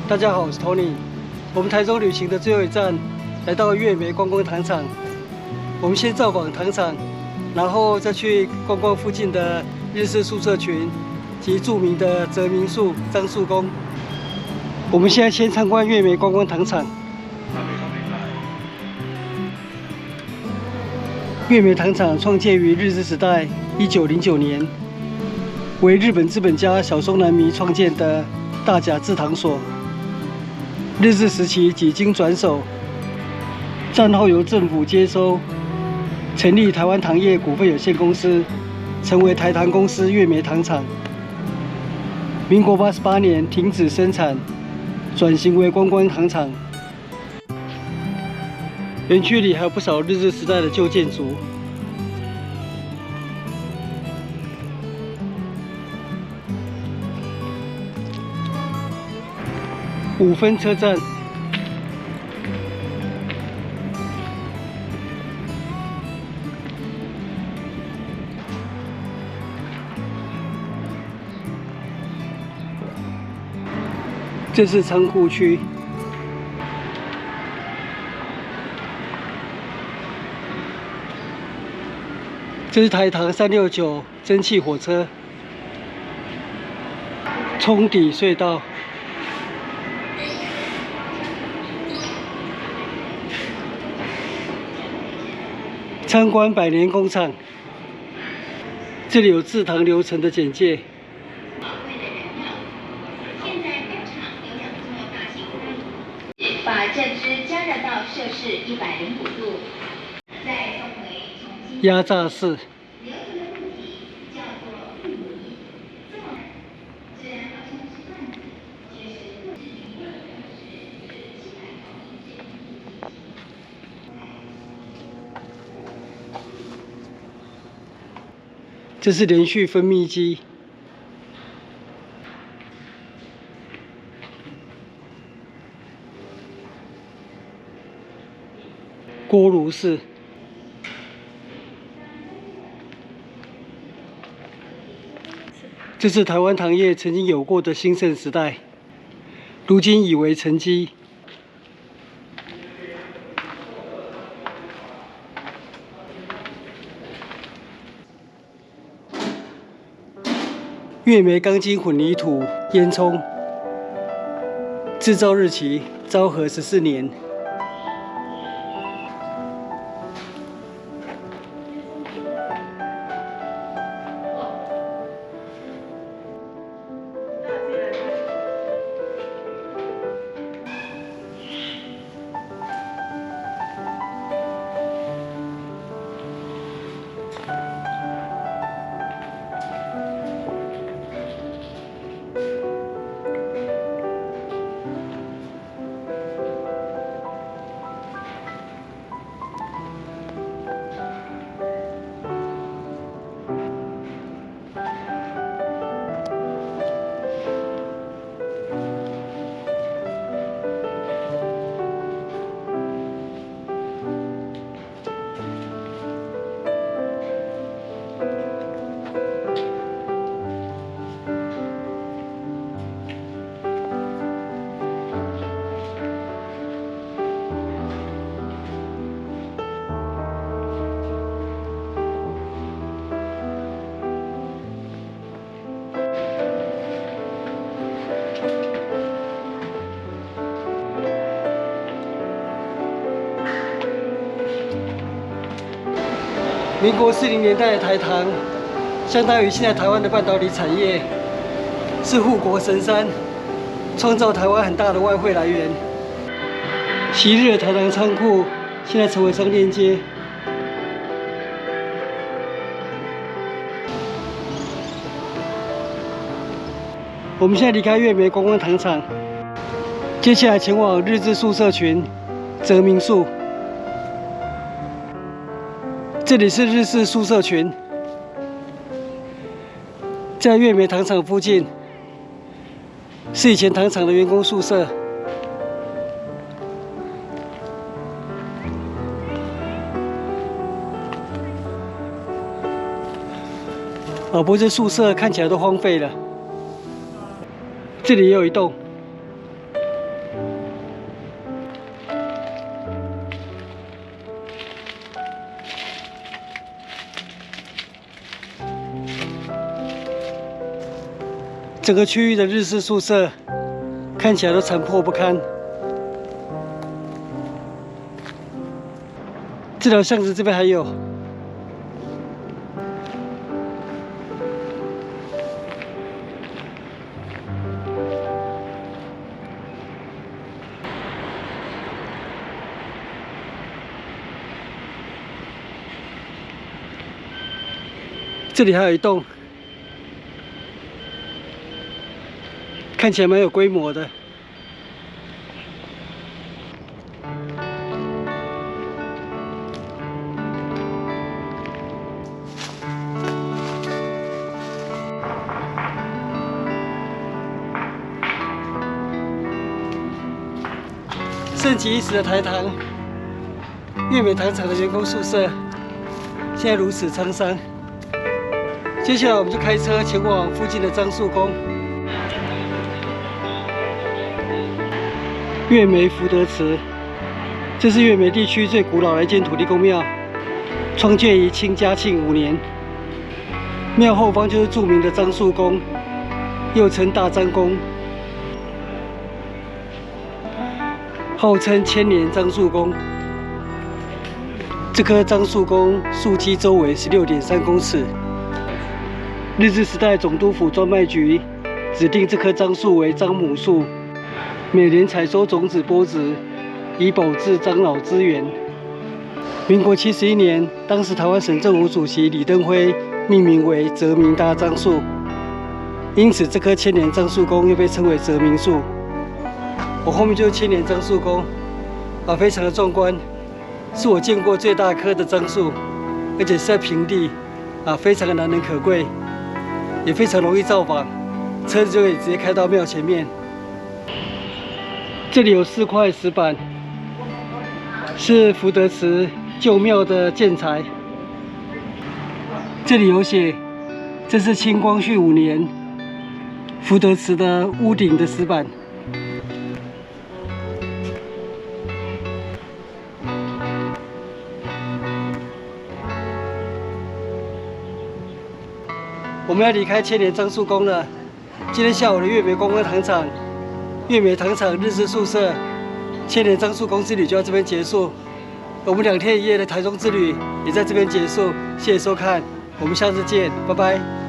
大家好，我是 Tony。我们台中旅行的最后一站，来到月梅观光糖厂。我们先造访糖厂，然后再去逛逛附近的日式宿舍群及著名的泽民宿樟树宫。我们现在先参观月梅观光糖厂。月梅糖厂创建于日治时代1909年，为日本资本家小松南弥创建的大甲制糖所。日治时期几经转手，战后由政府接收，成立台湾糖业股份有限公司，成为台糖公司月梅糖厂。民国88年停止生产，转型为观光糖厂。园区里还有不少日治时代的旧建筑。5分车站，这是仓库区。这是台糖369蒸汽火车，冲底隧道。参观百年工厂，这里有制糖流程的简介。把酱汁加热到摄氏105度，再送回重新压榨室。流程的物体叫做布泥，虽然好像是罐子，却是各式原料的同时是气态保密。这是连续分泌机。锅炉室。这是台湾糖业曾经有过的兴盛时代，如今已为沉积。月梅钢筋混凝土烟囱，制造日期昭和14年。民国40年代的台糖，相当于现在台湾的半导体产业，是护国神山，创造台湾很大的外汇来源。昔日的台糖仓库，现在成为商店街。我们现在离开月梅观光糖厂，接下来前往日治宿舍群泽民宿。这里是日式宿舍群，在月梅糖厂附近，是以前糖厂的员工宿舍。不过这宿舍看起来都荒废了。这里也有一栋，整个区域的日式宿舍看起来都残破不堪。这条巷子这边还有。这里还有一栋，看起来蛮有规模的。盛极一时的台糖月美糖厂的员工宿舍，现在如此沧桑。接下来我们就开车前往附近的樟树宫。月眉福德祠，这是月眉地区最古老的一间土地公庙，创建于清嘉庆5年。庙后方就是著名的樟树宫，又称大樟宫，号称千年樟树宫。这棵樟树宫树基周围16.3公尺。日治时代总督府专卖局指定这棵樟树为樟母树，每年采收种子播植，以保治樟老资源。民国71年，当时台湾省政府主席李登辉命名为泽民大樟树，因此这棵千年樟树宫又被称为泽民树。我后面就是千年樟树宫，非常的壮观，是我见过最大棵的樟树，而且是在平地，非常的难能可贵。也非常容易造访，车子就可以直接开到庙前面。这里有4块石板，是福德祠旧庙的建材。这里有写，这是清光绪5年福德祠的屋顶的石板。我们要离开千年樟树宫了。今天下午的月眉观光糖厂、月眉糖厂日式宿舍、千年樟树宫之旅就到这边结束。我们2天1夜的台中之旅也在这边结束。谢谢收看，我们下次见，拜拜。